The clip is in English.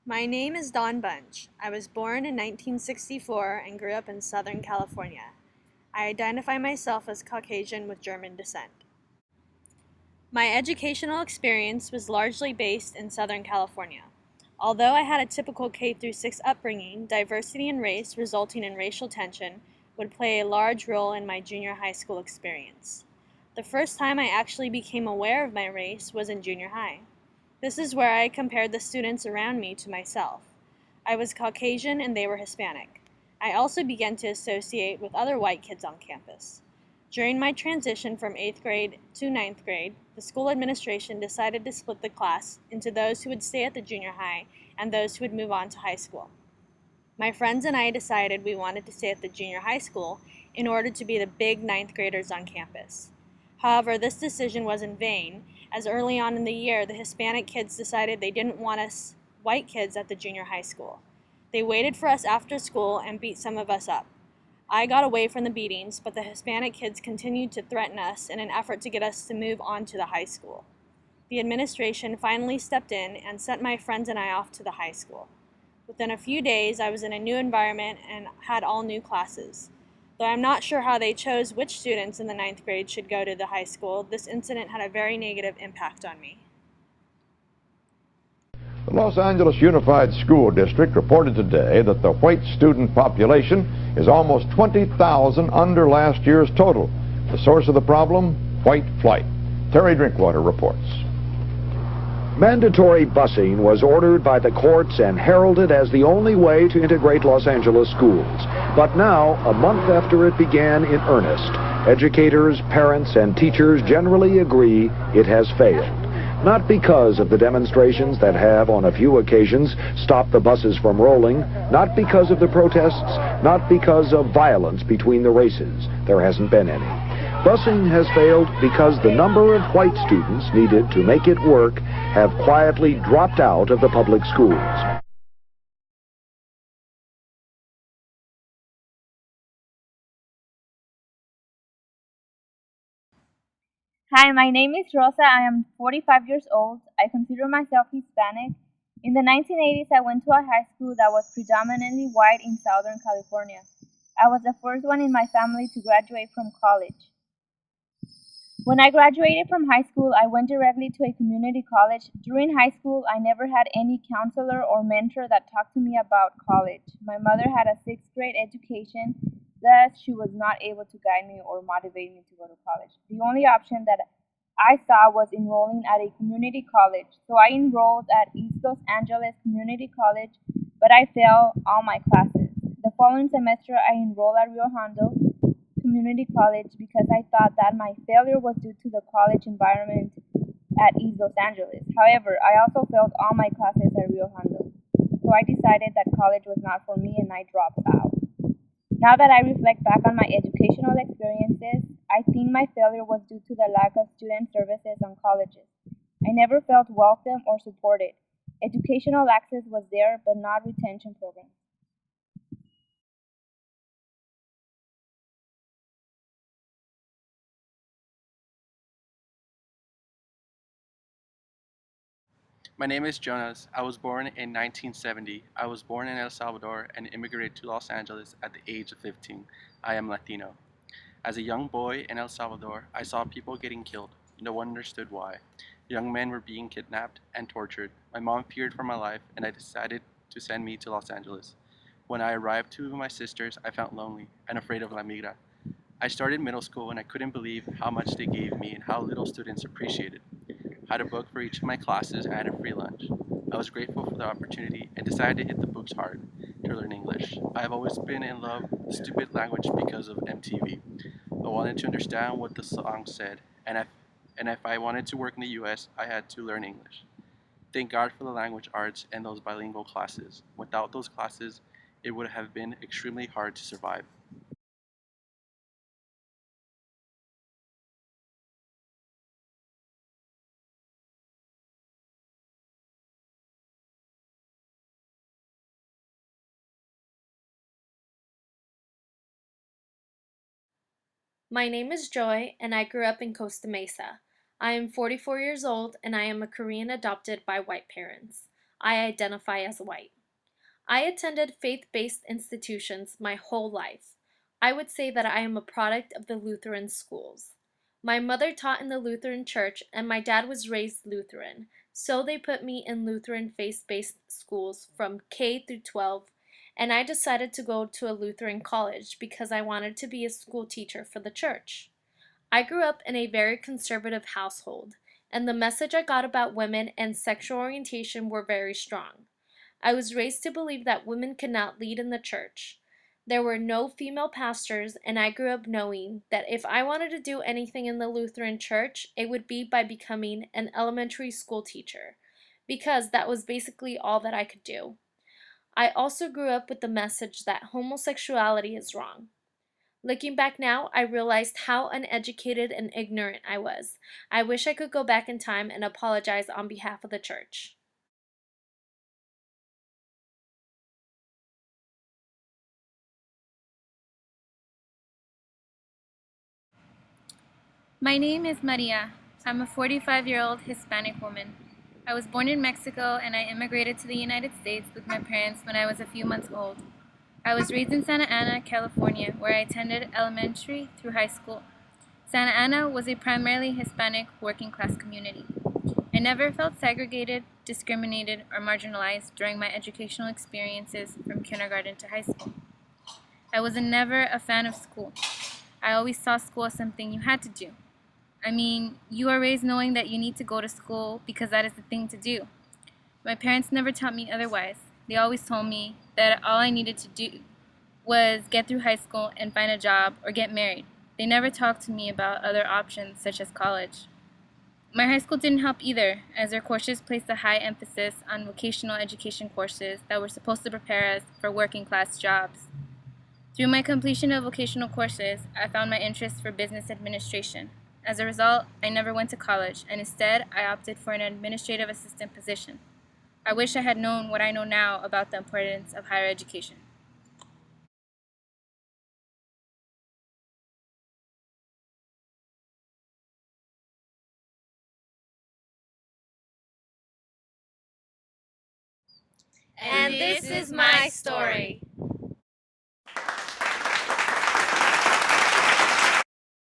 My name is Dawn Bunch. I was born in 1964 and grew up in Southern California. I identify myself as Caucasian with German descent. My educational experience was largely based in Southern California. Although I had a typical K-6 upbringing, diversity in race resulting in racial tension would play a large role in my junior high school experience. The first time I actually became aware of my race was in junior high. This is where I compared the students around me to myself. I was Caucasian and they were Hispanic. I also began to associate with other white kids on campus. During my transition from 8th grade to ninth grade, the school administration decided to split the class into those who would stay at the junior high and those who would move on to high school. My friends and I decided we wanted to stay at the junior high school in order to be the big ninth graders on campus. However, this decision was in vain, as early on in the year, the Hispanic kids decided they didn't want us white kids at the junior high school. They waited for us after school and beat some of us up. I got away from the beatings, but the Hispanic kids continued to threaten us in an effort to get us to move on to the high school. The administration finally stepped in and sent my friends and I off to the high school. Within a few days, I was in a new environment and had all new classes. Though I'm not sure how they chose which students in the ninth grade should go to the high school, this incident had a very negative impact on me. The Los Angeles Unified School District reported today that the white student population is almost 20,000 under last year's total. The source of the problem? White flight. Terry Drinkwater reports. Mandatory busing was ordered by the courts and heralded as the only way to integrate Los Angeles schools. But now, a month after it began in earnest, educators, parents, and teachers generally agree it has failed. Not because of the demonstrations that have, on a few occasions, stopped the buses from rolling, not because of the protests, not because of violence between the races. There hasn't been any. Busing has failed because the number of white students needed to make it work have quietly dropped out of the public schools. Hi, my name is Rosa. I am 45 years old. I consider myself Hispanic. In the 1980s, I went to a high school that was predominantly white in Southern California. I was the first one in my family to graduate from college. When I graduated from high school, I went directly to a community college. During high school, I never had any counselor or mentor that talked to me about college. My mother had a sixth grade education, thus she was not able to guide me or motivate me to go to college. The only option that I saw was enrolling at a community college. So I enrolled at East Los Angeles Community College, but I failed all my classes. The following semester, I enrolled at Rio Hondo Community College because I thought that my failure was due to the college environment at East Los Angeles. However, I also failed all my classes at Rio Hondo. So I decided that college was not for me and I dropped out. Now that I reflect back on my educational experiences, I think my failure was due to the lack of student services on colleges. I never felt welcome or supported. Educational access was there, but not retention programs. My name is Jonas. I was born in 1970. I was born in El Salvador and immigrated to Los Angeles at the age of 15. I am Latino. As a young boy in El Salvador, I saw people getting killed. No one understood why. Young men were being kidnapped and tortured. My mom feared for my life, and I decided to send me to Los Angeles. When I arrived to my sisters, I felt lonely and afraid of La Migra. I started middle school and I couldn't believe how much they gave me and how little students appreciated. I had a book for each of my classes and a free lunch. I was grateful for the opportunity and decided to hit the books hard to learn English. I have always been in love with the stupid language because of MTV. I wanted to understand what the song said, and if I wanted to work in the US, I had to learn English. Thank God for the language arts and those bilingual classes. Without those classes, it would have been extremely hard to survive. My name is Joy, and I grew up in Costa Mesa. I am 44 years old, and I am a Korean adopted by white parents. I identify as white. I attended faith-based institutions my whole life. I would say that I am a product of the Lutheran schools. My mother taught in the Lutheran church and my dad was raised Lutheran, so they put me in Lutheran faith-based schools from K through 12, and I decided to go to a Lutheran college because I wanted to be a school teacher for the church. I grew up in a very conservative household, and the message I got about women and sexual orientation were very strong. I was raised to believe that women could not lead in the church. There were no female pastors, and I grew up knowing that if I wanted to do anything in the Lutheran church, it would be by becoming an elementary school teacher, because that was basically all that I could do. I also grew up with the message that homosexuality is wrong. Looking back now, I realized how uneducated and ignorant I was. I wish I could go back in time and apologize on behalf of the church. My name is Maria. I'm a 45-year-old Hispanic woman. I was born in Mexico and I immigrated to the United States with my parents when I was a few months old. I was raised in Santa Ana, California, where I attended elementary through high school. Santa Ana was a primarily Hispanic working-class community. I never felt segregated, discriminated, or marginalized during my educational experiences from kindergarten to high school. I was never a fan of school. I always saw school as something you had to do. I mean, you are raised knowing that you need to go to school because that is the thing to do. My parents never taught me otherwise. They always told me that all I needed to do was get through high school and find a job or get married. They never talked to me about other options such as college. My high school didn't help either, as their courses placed a high emphasis on vocational education courses that were supposed to prepare us for working class jobs. Through my completion of vocational courses, I found my interest for business administration. As a result, I never went to college, and instead, I opted for an administrative assistant position. I wish I had known what I know now about the importance of higher education. And this is my story.